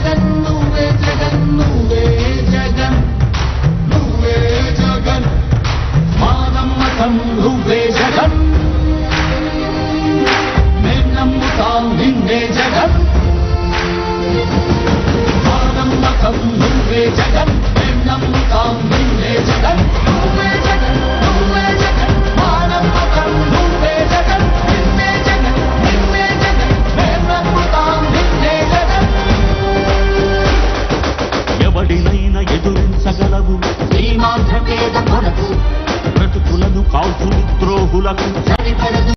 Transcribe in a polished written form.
జగన్ నువ్వే జగన్ నువ్వే జగన్ నువ్వే జగన్ మా నమ్మకం నువ్వే జగన్ మేం నమ్ముతాం నిన్నే జగన్ మా నమ్మకం నువ్వే జగన్ మేం నమ్ముతాం నిన్నే జగన్ నువ్వే జగన్ నువ్వే జగన్ మా నమ్మకం నువ్వే జగన్ నిన్నే జగన్ నిన్నే జగన్ మేం నమ్ముతాం నిన్నే జగన్ ఎవడినైనా ఎదురించగలవు శ్రీమాధ్య పేద కొరకు బ్రతుకులను కాల్చు ద్రోహులకు సరిపడదు